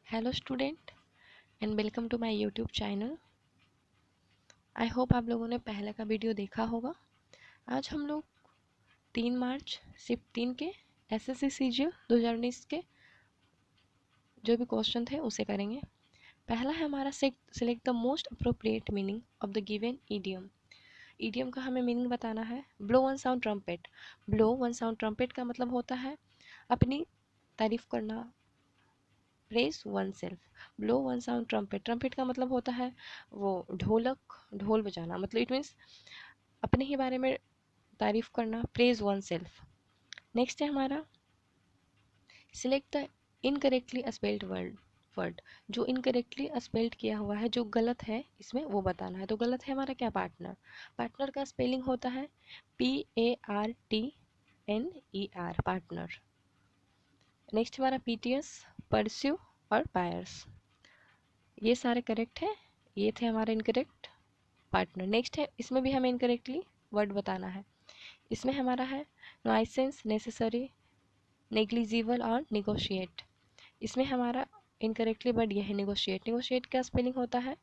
Hello student and welcome to my YouTube channel. I hope आप लोगों ने पहले का वीडियो देखा होगा। आज हम लोग 3 मार्च शिफ्ट 3 के एसएससी सीजीएल 2019 के जो भी क्वेश्चन थे उसे करेंगे। पहला है हमारा select the most appropriate meaning of the given idiom. Idiom का हमें मीनिंग बताना है। Blow one sound trumpet. Blow one sound trumpet का मतलब होता है अपनी तारीफ करना। Praise one self. Blow one sound trumpet. Trumpet का मतलब होता है वो ढोल बजाना, मतलब इट मीन्स अपने ही बारे में तारीफ करना। Praise one self. नेक्स्ट है हमारा select the incorrectly spelled word. जो इनकरेक्टली स्पेल्ड किया हुआ है, जो गलत है इसमें, वो बताना है। तो गलत है हमारा क्या? पार्टनर। पार्टनर का स्पेलिंग होता है PARTNER, पार्टनर। नेक्स्ट हमारा PTS, परस्यू और पायर्स। ये सारे करेक्ट है, ये थे हमारे इनकरेक्ट पार्टनर। नेक्स्ट है, इसमें भी हमें इनकरेक्टली वर्ड बताना है। इसमें हमारा है नॉइसेंस, नेसेसरी, नेग्लिजिबल और निगोशिएट। इसमें हमारा इनकरेक्टली वर्ड यह है निगोशिएट। निगोशिएट का स्पेलिंग होता है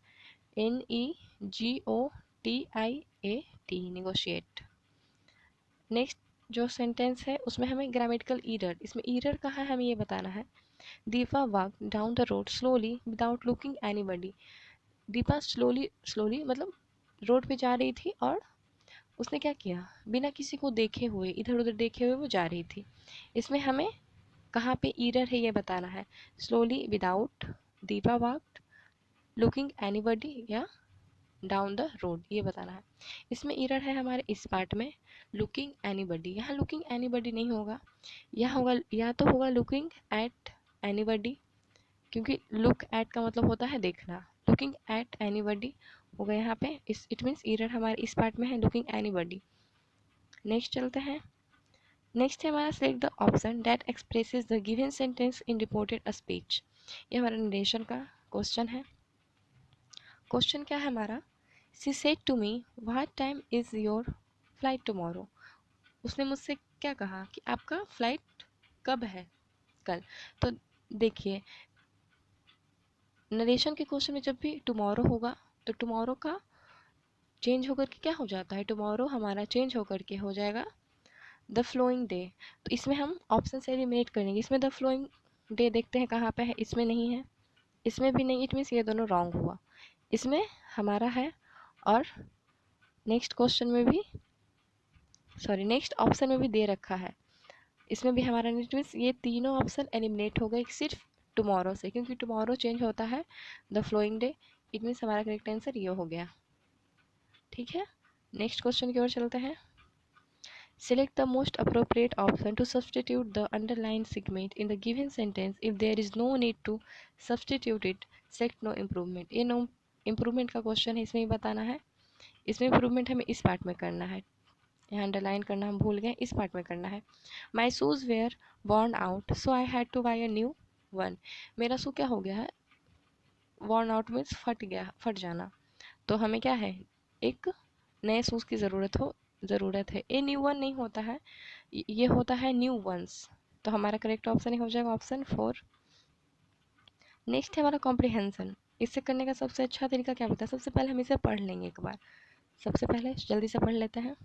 NEGOTIAT, निगोशिएट। नेक्स्ट जो सेंटेंस है उसमें हमें ग्रामेटिकल ईरर, इसमें ईरर कहाँ है हमें ये बताना है। Deepa walk down the road slowly without looking anybody. Deepa slowly मतलब रोड पे जा रही थी और उसने क्या किया, बिना किसी को देखे हुए, इधर उधर देखे हुए वो जा रही थी। इसमें हमें कहाँ पे ईरर है ये बताना है। Slowly without, Deepa walked, looking anybody या डाउन द रोड, ये बताना है। इसमें ईरर है हमारे इस पार्ट में, लुकिंग एनीबडी। यहाँ लुकिंग एनीबडी नहीं होगा, यहाँ होगा या तो होगा लुकिंग एट एनीबडी, क्योंकि लुक एट का मतलब होता है देखना। लुकिंग एट एनीबडी होगा यहाँ पे। इस इट मीन्स ईरर हमारे इस पार्ट में है, लुकिंग एनीबडी। नेक्स्ट चलते हैं। नेक्स्ट है हमारा select the option that expresses the given sentence in reported speech. ये हमारा नरेशन का क्वेश्चन है। क्वेश्चन क्या है हमारा, she said to me what time is your flight tomorrow. उसने मुझसे क्या कहा कि आपका फ्लाइट कब है, कल। तो देखिए, नरेशन के क्वेश्चन में जब भी टुमारो होगा तो टुमारो का चेंज होकर के क्या हो जाता है, टुमारो हमारा चेंज होकर के हो जाएगा द फ्लोइंग डे। तो इसमें हम ऑप्शन से एलिमिनेट करेंगे। इसमें द फ्लोइंग डे देखते हैं कहाँ पे है, इसमें नहीं है, इसमें भी नहीं। इट मीन्स ये दोनों रॉन्ग हुआ। इसमें हमारा है और नेक्स्ट क्वेश्चन में भी, सॉरी नेक्स्ट ऑप्शन में भी दे रखा है, इसमें भी हमारा नहीं। इट मीन्स ये तीनों ऑप्शन एलिमिनेट हो गए सिर्फ टुमारो से, क्योंकि टुमारो चेंज होता है the flowing day. It means हमारा करेक्ट आंसर ये हो गया। ठीक है, नेक्स्ट क्वेश्चन की ओर चलते हैं। Select the most appropriate option to substitute the underlined segment in the given sentence. If there is no need to substitute it, select no improvement. ये no improvement का क्वेश्चन है, इसमें ही बताना है। इसमें इम्प्रूवमेंट हमें इस पार्ट में करना है, यहाँ अंडरलाइन करना हम भूल गए, इस पार्ट में करना है। My shoes were worn out, so I had to buy a new one. मेरा शू क्या हो गया है, worn out मीन्स फट गया, फट जाना। तो हमें क्या है, एक नए शूज की ज़रूरत है। ए न्यू वन नहीं होता है, ये होता है न्यू वंस। तो हमारा करेक्ट ऑप्शन ही हो जाएगा ऑप्शन 4। नेक्स्ट है हमारा कॉम्प्रिहेंशन। इससे करने का सबसे अच्छा तरीका क्या होता है, सबसे पहले हम इसे पढ़ लेंगे एक बार। सबसे पहले जल्दी से पढ़ लेते हैं।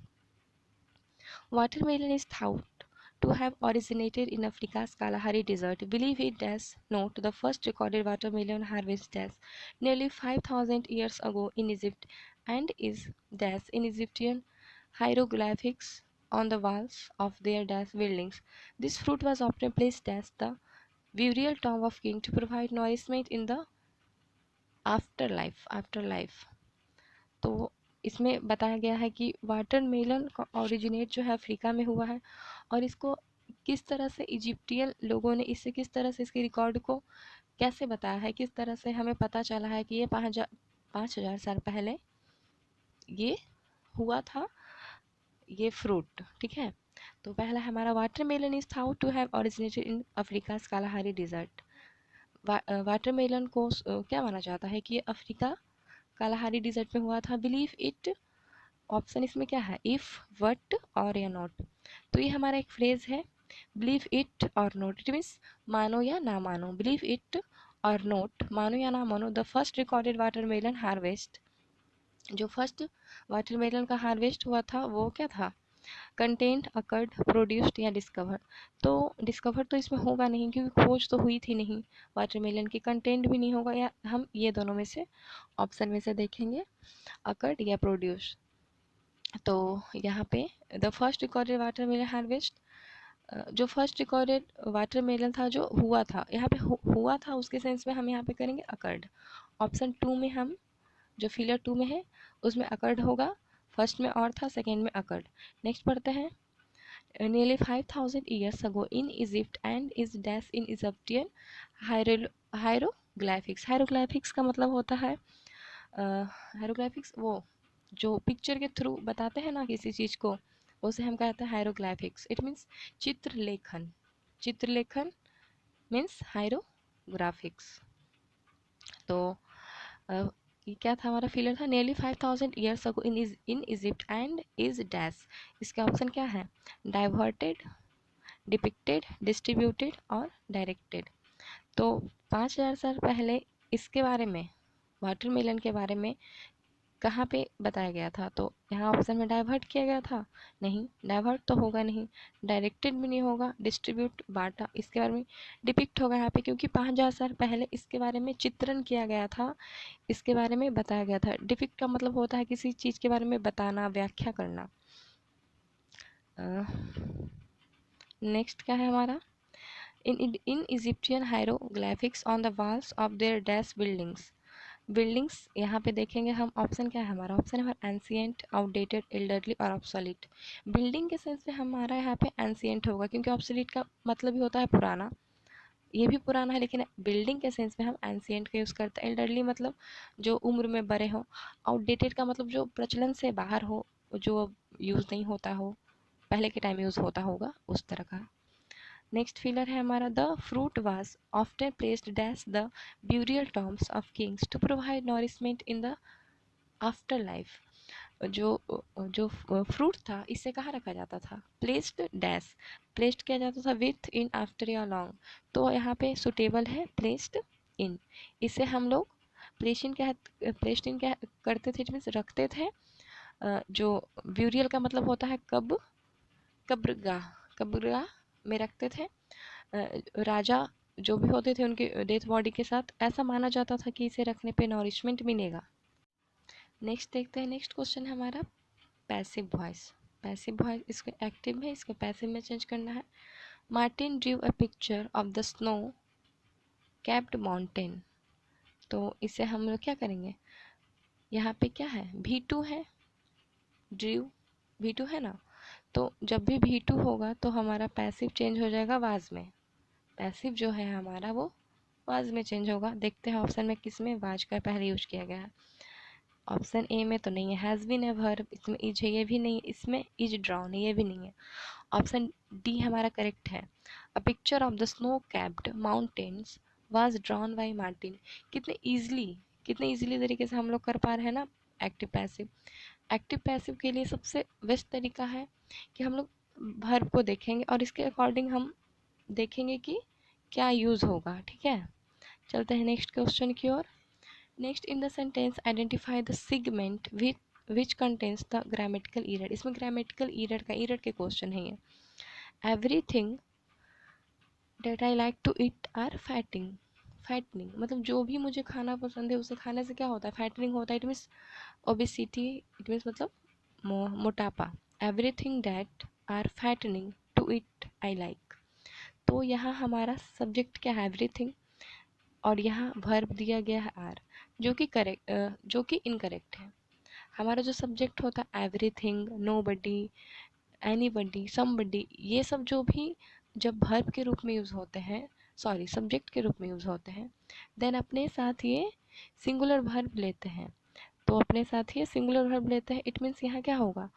Watermelon is thought to have originated in Africa's Kalahari Desert. Believe it dash note the first recorded watermelon harvest dash nearly 5,000 years ago in Egypt and is dash in Egyptian hieroglyphics on the walls of their dash buildings. This fruit was often placed as the burial tomb of king to provide nourishment in the afterlife. तो इसमें बताया गया है कि watermelon का originate जो है Africa में हुआ है, और इसको किस तरह से इजिप्टियन लोगों ने इससे किस तरह से इसके रिकॉर्ड को कैसे बताया है, किस तरह से हमें पता चला है कि ये 5,000 साल पहले ये हुआ था ये फ्रूट। ठीक है, तो पहला हमारा watermelon is thought to have originated in Africa's Kalahari desert. Watermelon को क्या माना जाता है कि ये अफ्रीका कालाहारी डिजर्ट में हुआ था। बिलीव इट, ऑप्शन इसमें क्या है, इफ, वट और या नॉट। तो ये हमारा एक फ्रेज है, बिलीव इट और नॉट। इट मीन्स मानो या ना मानो, बिलीव इट और नोट, मानो या ना मानो, the first recorded watermelon harvest, जो फर्स्ट वाटरमेलन का हार्वेस्ट हुआ था वो क्या था, कंटेंट, अकर्ड, प्रोड्यूस्ड या डिस्कवर। तो डिस्कवर तो इसमें होगा नहीं क्योंकि खोज तो हुई थी नहीं वाटरमेलन की, कंटेंट भी नहीं होगा, या हम ये दोनों में से ऑप्शन में से देखेंगे, अकर्ड या प्रोड्यूस। तो यहाँ पे the first recorded watermelon harvest, जो फर्स्ट रिकॉर्डेड वाटरमेलन था जो हुआ था, यहाँ पे हुआ था उसके सेंस में हम यहाँ पे करेंगे अकर्ड। ऑप्शन 2 में हम, जो फिलर 2 में है उसमें अकर्ड होगा, फर्स्ट में और था, सेकेंड में अकर्ड। नेक्स्ट पढ़ते हैं, nearly 5,000 years ago in Egypt and is dash in Egyptian hieroglyphics। hieroglyphics का मतलब होता है hieroglyphics वो जो पिक्चर के थ्रू बताते हैं ना किसी चीज़ को, उसे हम कहते हैं हायरोग्लाइफिक्स। इट मीन्स चित्रलेखन, चित्रलेखन मीन्स हायरोग्राफिक्स। तो ये क्या था, हमारा फिलर था nearly 5,000 years ago in Egypt and is dash. इसके ऑप्शन क्या है, डाइवर्टेड, डिपिक्टेड, डिस्ट्रीब्यूटेड और डायरेक्टेड। तो 5,000 साल पहले इसके बारे में, वाटरमेलन के बारे में कहाँ पे बताया गया था, तो यहाँ ऑप्शन में डाइवर्ट किया गया था, नहीं डाइवर्ट तो होगा नहीं, डायरेक्टेड भी नहीं होगा, डिस्ट्रीब्यूट बांटा, इसके बारे में डिपिक्ट होगा यहाँ पे क्योंकि 5,000 साल पहले इसके बारे में चित्रण किया गया था, इसके बारे में बताया गया था। डिपिक्ट का मतलब होता है किसी चीज़ के बारे में बताना, व्याख्या करना। नेक्स्ट क्या है हमारा, in Egyptian hieroglyphics on the walls of their dash buildings. Buildings यहाँ पे देखेंगे हम, ऑप्शन क्या है हमारा, ऑप्शन है हमारा एंशिएंट, आउटडेटेड, एल्डरली और ऑब्सोलीट। बिल्डिंग के सेंस में हमारा यहाँ पे एंशिएंट होगा क्योंकि ऑब्सोलीट का मतलब ही होता है पुराना, ये भी पुराना है, लेकिन बिल्डिंग के सेंस में हम एंशिएंट का यूज़ करते हैं। एल्डरली मतलब जो उम्र में बड़े हो, आउटडेटेड का मतलब जो प्रचलन से बाहर हो, जो यूज़ नहीं होता हो, पहले के टाइम यूज़ होता होगा उस तरह का। नेक्स्ट फिलर है हमारा, the fruit was often placed dash the burial tombs of kings to provide nourishment in the afterlife. जो जो फ्रूट था इसे कहाँ रखा जाता था, प्लेस्ड डैश, प्लेस्ड किया जाता था विथ इन आफ्टर या लॉन्ग, तो यहाँ पे सुटेबल है प्लेस्ड इन। इसे हम लोग प्लेस्ड इन क्या करते थे, मीन्स रखते थे। जो ब्यूरियल का मतलब होता है कब, कब्रगाह, कब्रगाह में रखते थे। राजा जो भी होते थे उनके डेथ बॉडी के साथ, ऐसा माना जाता था कि इसे रखने पे नॉरिशमेंट मिलेगा। नेक्स्ट देखते हैं, नेक्स्ट क्वेश्चन है हमारा पैसिव वॉइस। पैसिव वॉइस इसका एक्टिव है, इसको पैसिव में चेंज करना है। Martin drew a picture of the snow capped mountain. तो इसे हम लोग क्या करेंगे, यहाँ पे क्या है, V2 है, ड्रू V2 है ना, तो जब भी V2 होगा तो हमारा पैसिव चेंज हो जाएगा वाज में। पैसिव जो है हमारा वो वाज में चेंज होगा। देखते हैं ऑप्शन में किस में वाज का पहले यूज किया गया है। ऑप्शन ए में तो नहीं है, हैज़ बीन है वर्ब, इसमें इज है ये भी नहीं, इसमें इज ड्रॉन है ये भी नहीं है। ऑप्शन डी हमारा करेक्ट है, a picture of the snow capped mountains was drawn by Martin. कितने इजीली तरीके से हम लोग कर पा रहे हैं ना एक्टिव पैसिव। एक्टिव पैसिव के लिए सबसे बेस्ट तरीका है कि हम लोग वर्ब को देखेंगे और इसके अकॉर्डिंग हम देखेंगे कि क्या यूज़ होगा। ठीक है, चलते हैं नेक्स्ट क्वेश्चन की ओर। Next in the sentence identify the segment which contains the grammatical error. इसमें ग्रामेटिकल एरर का एरर के क्वेश्चन है ये। Everything that I like to eat are fatting, fattening मतलब जो भी मुझे खाना पसंद है उसे खाने से क्या होता है, फैटनिंग होता है। It means obesity, it means मतलब मोटापा। Everything that are fattening to it I like. तो यहाँ हमारा सब्जेक्ट क्या है, एवरीथिंग, और यहाँ वर्ब दिया गया है आर, जो कि करेक्ट, जो कि इनकरेक्ट है। हमारा जो सब्जेक्ट होता है एवरीथिंग, नोबडी, एनीबडी, समबडी, ये सब जो भी जब वर्ब के रूप में यूज़ होते हैं, सॉरी सब्जेक्ट के रूप में यूज़ होते हैं, देन अपने साथ ये सिंगुलर वर्ब लेते हैं। तो अपने साथ ये सिंगुलर वर्ब लेते हैं, इट मीन्स यहाँ क्या होगा,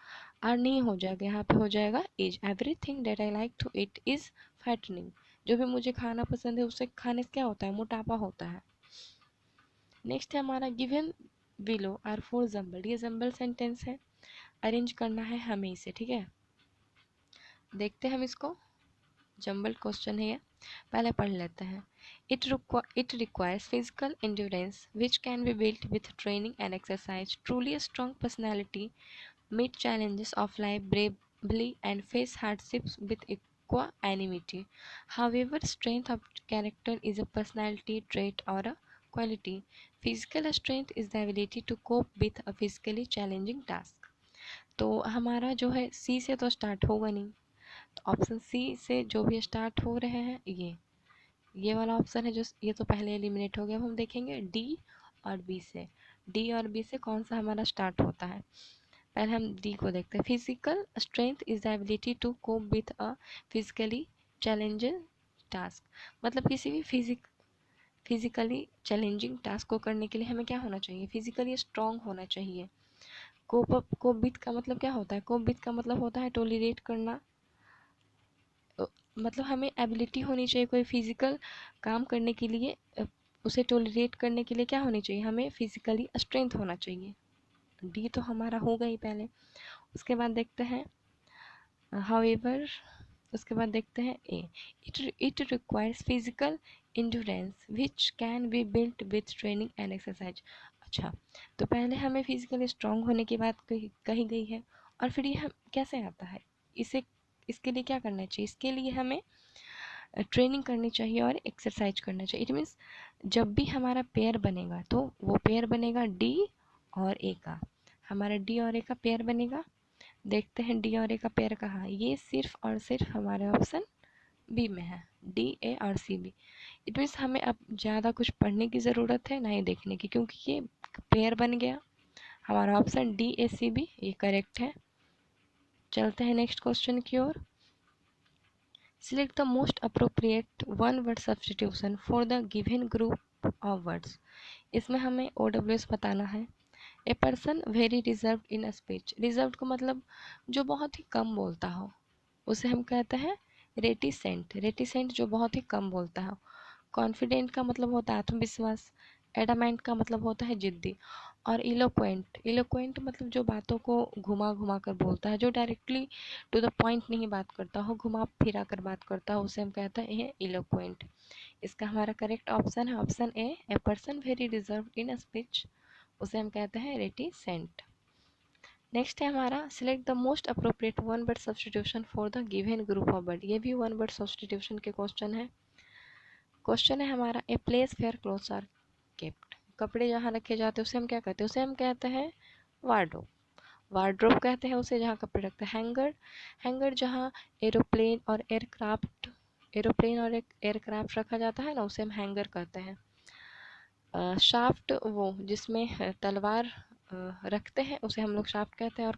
आर नहीं हो जाएगा, यहाँ पे हो जाएगा is. Everything that I like to it is fattening. जो भी मुझे खाना पसंद है उसे खाने से क्या होता है, मोटापा होता है। नेक्स्ट है हमारा, given below are four jumble. ये जम्बल सेंटेंस है, अरेंज करना है हमें इसे। ठीक है, देखते हैं हम इसको, जम्बल क्वेश्चन है ये। पहले पढ़ लेते हैं। It requires physical endurance which can be built with training and exercise. Truly a strong personality meet challenges of life bravely and face hardships with equanimity. However, strength of character is a personality trait or a quality. Physical strength is the ability to cope with a physically challenging task. तो हमारा जो है सी से तो start होगा नहीं, तो option C से जो भी स्टार्ट हो रहे हैं ये वाला ऑप्शन है जो ये तो पहले एलिमिनेट हो गया। अब हम देखेंगे डी और बी से, डी और बी से कौन सा हमारा स्टार्ट होता है। पहले हम डी को देखते हैं। Physical strength is the ability to cope with a physically challenging task. मतलब किसी भी फिजिकली चैलेंजिंग टास्क को करने के लिए हमें क्या होना चाहिए, फिजिकली स्ट्रांग होना चाहिए। कोप विथ का मतलब क्या होता है, कोप विथ का मतलब होता है टोलरेट करना। मतलब हमें एबिलिटी होनी चाहिए कोई फिजिकल काम करने के लिए, उसे टोलरेट करने के लिए क्या होनी चाहिए, हमें फिजिकली स्ट्रेंथ होना चाहिए। डी तो हमारा होगा ही पहले। उसके बाद देखते हैं हाउएवर, उसके बाद देखते हैं A, it requires physical endurance which can be built with training and exercise. अच्छा, तो पहले हमें फिजिकली स्ट्रांग होने की बात कही गई है, और फिर ये हम कैसे आता है, इसे इसके लिए क्या करना चाहिए, इसके लिए हमें ट्रेनिंग करनी चाहिए और एक्सरसाइज करना चाहिए। इट मीन्स जब भी हमारा पेयर बनेगा तो वो पेयर बनेगा डी और ए का, हमारा डी और ए का पेयर बनेगा। देखते हैं डी और ए का पेयर कहाँ है, ये सिर्फ और सिर्फ हमारे ऑप्शन बी में है, डी ए और सी बी। इट मीन्स हमें अब ज़्यादा कुछ पढ़ने की ज़रूरत है ना ही देखने की, क्योंकि ये पेयर बन गया। हमारा option D A C B ये करेक्ट है। चलते हैं नेक्स्ट क्वेश्चन की ओर। Select the most appropriate one word substitution for the given group of words. इसमें हमें OWS बताना है। A person very reserved in a speech. Reserved का मतलब जो बहुत ही कम बोलता हो, उसे हम कहते हैं reticent. Reticent जो बहुत ही कम बोलता हो। Confident का मतलब होता है आत्मविश्वास। Adamant का मतलब होता है जिद्दी। और इलोक्वेंट मतलब जो बातों को घुमा घुमा कर बोलता है, जो डायरेक्टली टू द पॉइंट नहीं बात करता हो, घुमा फिरा कर बात करता हो, उसे हम कहते हैं इलोक्वेंट। इसका हमारा करेक्ट ऑप्शन है option A person very reserve in a speech, उसे हम कहते हैं रेटिसेंट। नेक्स्ट है हमारा select the most appropriate one word substitution for the given group of word. ये भी वन वर्ड सब्सटीट्यूशन के क्वेश्चन है। क्वेश्चन है हमारा A place where clothes are kept. कपड़े जहाँ रखे जाते हैं उसे हम क्या कहते हैं, उसे हम कहते हैं वार्डरोब। वार्डरोब कहते हैं उसे जहाँ कपड़े रखते हैं। हैंगर जहाँ एरोप्लेन और एयरक्राफ्ट रखा जाता है ना, उसे हम हैंगर कहते हैं। शाफ्ट वो जिसमें तलवार रखते हैं, उसे हम लोग शाफ्ट कहते हैं। और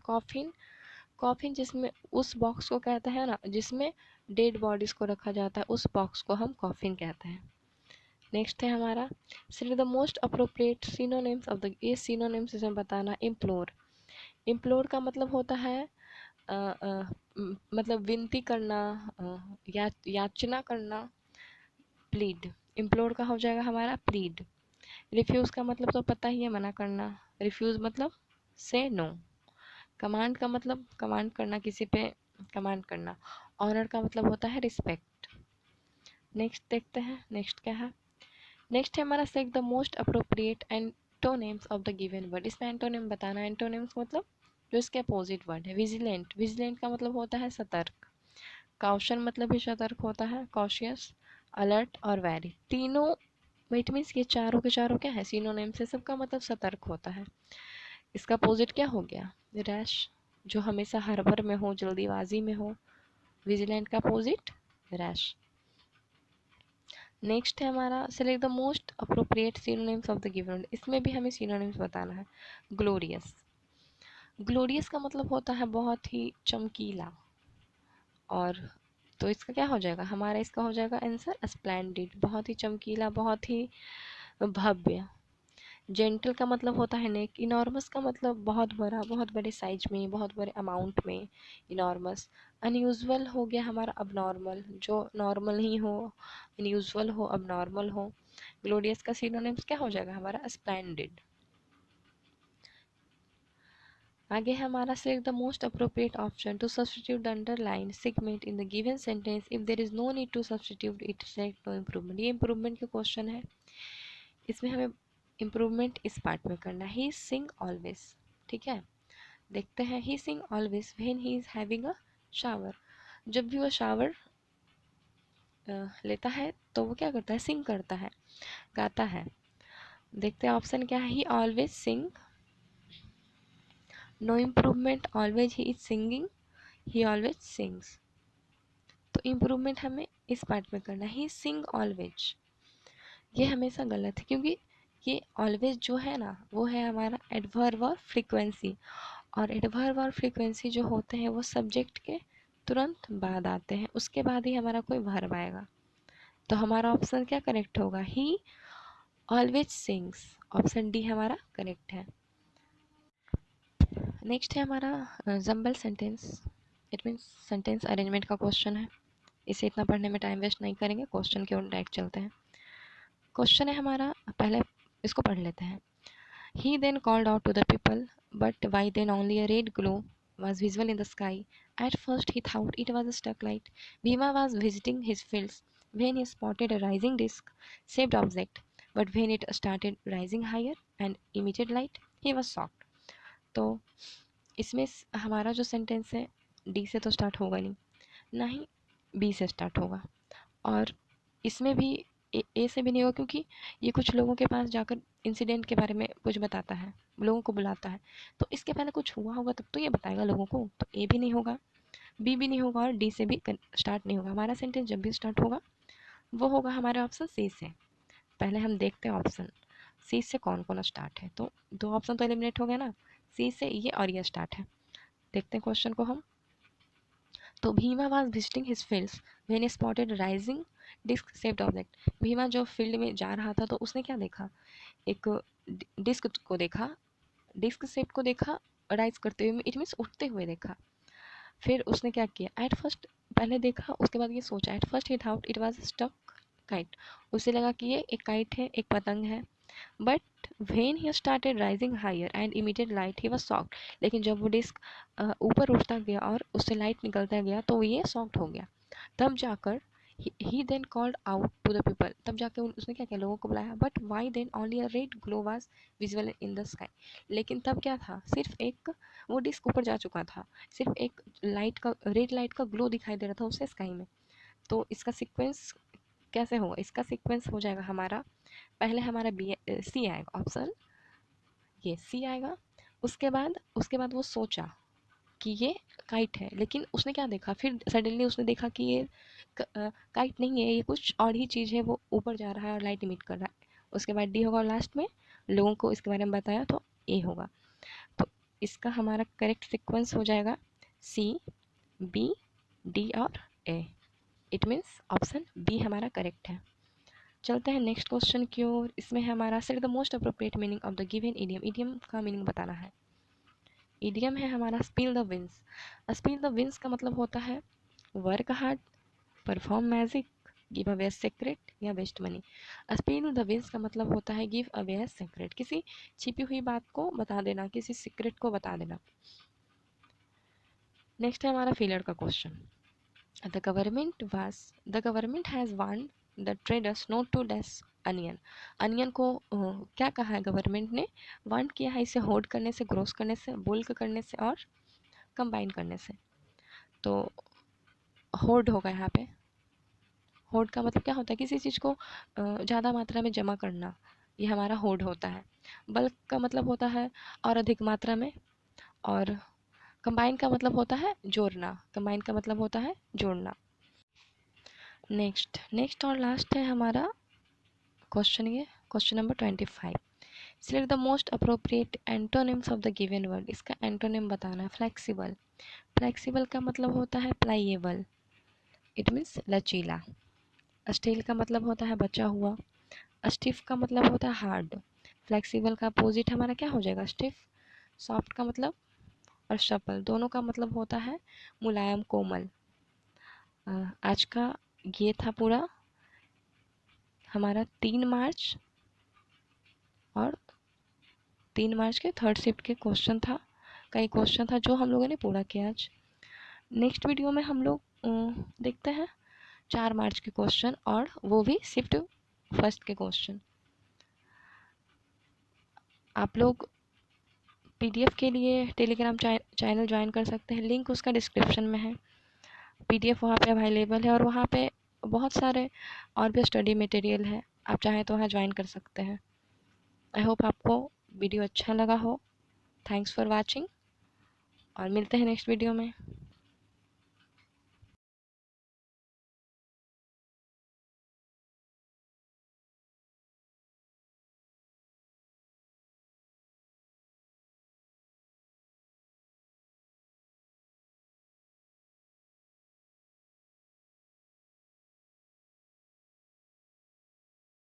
कॉफिन जिसमें उस बॉक्स को कहते हैं ना जिसमें डेड बॉडीज को रखा जाता है, उस बॉक्स को हम कॉफिन कहते हैं। नेक्स्ट है हमारा select the most appropriate synonyms of the, ये सिनोनिम्स से बताना। इम्प्लोर का मतलब होता है मतलब विनती करना, याचना करना। प्लीड, इम्प्लोर का हो जाएगा हमारा प्लीड। रिफ्यूज़ का मतलब तो पता ही है, मना करना। रिफ्यूज़ मतलब से नो। कमांड का मतलब कमांड करना, किसी पे कमांड करना। ऑनर का मतलब होता है रिस्पेक्ट। नेक्स्ट देखते हैं नेक्स्ट क्या है। नेक्स्ट है हमारा select the most appropriate antonyms of the given word. इसमें एंटोनिम बताना है। एंटोनिम्स मतलब जो इसके अपोजिट वर्ड है। विजिलेंट का मतलब होता है सतर्क। काउशन मतलब भी सतर्क होता है। कॉशियस, अलर्ट और वेरी, तीनों इट मीन्स ये चारों के चारों क्या है, सिनोनिम से, सबका मतलब सतर्क होता है। इसका अपोजिट क्या हो गया, रैश, जो हमेशा हड़बड़ में हो, जल्दीबाजी में हो। विजिलेंट का अपोजिट रैश। नेक्स्ट है हमारा select the most appropriate synonyms of the given. इसमें भी हमें सिनोनिम्स बताना है। ग्लोरियस का मतलब होता है बहुत ही चमकीला। और तो इसका क्या हो जाएगा हमारा, इसका हो जाएगा आंसर स्प्लेंडिड, बहुत ही चमकीला, बहुत ही भव्य। जेंटल का मतलब होता है नेक। इनॉर्मस का मतलब बहुत बड़ा, बहुत बड़े साइज में, बहुत बड़े अमाउंट में, इनॉर्मस। अनयूजुअल हो गया हमारा अबनॉर्मल, जो नॉर्मल ही हो, अनयूजुअल हो, अबनॉर्मल हो। ग्लोरियस का सिनोनिम्स क्या हो जाएगा हमारा स्प्लेंडिड। आगे है हमारा select the most appropriate option to substitute the underlined segment in the given sentence if there is no need to substitute it, select no improvement। ये improvement के क्वेश्चन है, इसमें हमें improvement इस पार्ट में करना है। he sing always, ठीक है, देखते हैं। he sing always when he is having a shower, जब भी वो शावर लेता है तो वो क्या करता है, सिंग करता है, गाता है। देखते हैं ऑप्शन क्या है। He always sing, no improvement, always he is singing, he always sings. तो इम्प्रूवमेंट हमें इस पार्ट में करना है। ही सिंग ऑलवेज, ये हमेशा गलत है क्योंकि ये ऑलवेज जो है ना वो है हमारा एडवर्ब और फ्रीक्वेंसी, और एडवर्ब और फ्रीक्वेंसी जो होते हैं वो सब्जेक्ट के तुरंत बाद आते हैं, उसके बाद ही हमारा कोई वर्ब आएगा। तो हमारा ऑप्शन क्या करेक्ट होगा, he always sings, option D हमारा करेक्ट है। नेक्स्ट है हमारा jumble sentence, it means sentence arrangement का क्वेश्चन है। इसे इतना पढ़ने में टाइम वेस्ट नहीं करेंगे, क्वेश्चन के ओर डायरेक्ट चलते हैं। क्वेश्चन है हमारा, पहले इसको पढ़ लेते हैं। He then called out to the people, but why then only a red glow was visible in the sky? At first he thought it was a stuck light. Bhima was visiting his fields when he spotted a rising disc-shaped object, but when it started rising higher and emitted light, he was shocked. तो इसमें हमारा जो sentence है D से तो start होगा नहीं, ना ही बी से स्टार्ट होगा, और इसमें भी ए से भी नहीं होगा क्योंकि ये कुछ लोगों के पास जाकर इंसिडेंट के बारे में कुछ बताता है, लोगों को बुलाता है, तो इसके पहले कुछ हुआ होगा तब तो ये बताएगा लोगों को। तो ए भी नहीं होगा, बी भी नहीं होगा, और डी से भी स्टार्ट नहीं होगा। हमारा सेंटेंस जब भी स्टार्ट होगा वो होगा हमारा ऑप्शन सी से। पहले हम देखते हैं ऑप्शन सी से कौन कौन स्टार्ट है, तो दो ऑप्शन तो एलिमिनेट हो गया ना, सी से ये और ये स्टार्ट है। देखते हैं क्वेश्चन को हम। तो Bhima was visiting his fields when he spotted rising disc shaped object. Bhima जो फील्ड में जा रहा था तो उसने क्या देखा, एक डिस्क को देखा, डिस्क शेप को देखा, राइज करते हुए, इट मीन्स उठते हुए देखा। फिर उसने क्या किया, एट फर्स्ट पहले देखा, उसके बाद ये सोचा, at first he thought it was stuck kite, उसे लगा कि ये एक काइट है, एक पतंग है। But when he started rising higher and emitted light he was shocked, लेकिन जब वो डिस्क ऊपर उठता गया और उससे लाइट निकलता गया तो ये शॉक्ड हो गया। तब जाकर ही then called out to the people, तब जाके उसने क्या किया, लोगों को बुलाया। But why then only a red glow was visible in the sky, लेकिन तब क्या था, सिर्फ एक, वो डिस्क ऊपर जा चुका था, सिर्फ एक लाइट का, रेड लाइट का ग्लो दिखाई दे रहा था उसे स्काई में। तो इसका सीक्वेंस कैसे होगा, इसका सीक्वेंस हो जाएगा हमारा, पहले हमारा बी सी आएगा, ऑप्शन ये सी आएगा। उसके बाद वो सोचा कि ये काइट है, लेकिन उसने क्या देखा, फिर सडनली उसने देखा कि ये काइट नहीं है, ये कुछ और ही चीज़ है, वो ऊपर जा रहा है और लाइट इमिट कर रहा है। उसके बाद डी होगा, और लास्ट में लोगों को इसके बारे में बताया तो ए होगा। तो इसका हमारा करेक्ट सीक्वेंस हो जाएगा सी, बी, डी और ए। इट मीन्स ऑप्शन बी हमारा करेक्ट है। चलते हैं नेक्स्ट क्वेश्चन की ओर। इसमें है हमारा set the most appropriate meaning of the given idiom, idiom का मीनिंग बताना है। इडियम है हमारा spill the beans. Spill the beans का मतलब होता है work hard, perform magic, give away secret या waste money. Spill the beans का मतलब होता है गिव अवे सीक्रेट, किसी छिपी हुई बात को बता देना, किसी सीक्रेट को बता देना। नेक्स्ट है हमारा फेलियर का question. The government has warned the traders not to dash onion. Onion को क्या कहा है गवर्नमेंट ने, वार्न किया है इसे होल्ड करने से, ग्रोस करने से, बुल्क करने से और कंबाइन करने से। तो होल्ड होगा यहाँ पे। होल्ड का मतलब क्या होता है, किसी चीज़ को ज़्यादा मात्रा में जमा करना, ये हमारा होल्ड होता है। बल्क का मतलब होता है और अधिक मात्रा में, और कंबाइन का मतलब होता है जोड़ना, कंबाइन का मतलब होता है जोड़ना। नेक्स्ट और लास्ट है हमारा क्वेश्चन, ये question number 25। Select the most appropriate antonyms of the given word. इसका एंटोनिम बताना है। फ्लेक्सिबल, फ्लेक्सिबल का मतलब होता है प्लाइएबल, इट मीन्स लचीला। स्टील का मतलब होता है बचा हुआ। स्टिफ का मतलब होता है हार्ड। फ्लेक्सिबल का अपोजिट हमारा क्या हो जाएगा, स्टिफ। सॉफ्ट का मतलब, और सपल, दोनों का मतलब होता है मुलायम, कोमल। आज का ये था पूरा हमारा 3 मार्च, और 3 मार्च के थर्ड शिफ्ट के क्वेश्चन था। का एक क्वेश्चन था जो हम लोगों ने पूरा किया आज। नेक्स्ट वीडियो में हम लोग देखते हैं 4 मार्च के क्वेश्चन, और वो भी शिफ्ट फर्स्ट के क्वेश्चन। आप लोग पीडीएफ के लिए टेलीग्राम चैनल ज्वाइन कर सकते हैं, लिंक उसका डिस्क्रिप्शन में है। पीडीएफ वहाँ पे अवेलेबल है, और वहाँ पे बहुत सारे और भी स्टडी मटेरियल है, आप चाहें तो वहाँ ज्वाइन कर सकते हैं। आई होप आपको वीडियो अच्छा लगा हो। थैंक्स फॉर वॉचिंग, और मिलते हैं नेक्स्ट वीडियो में।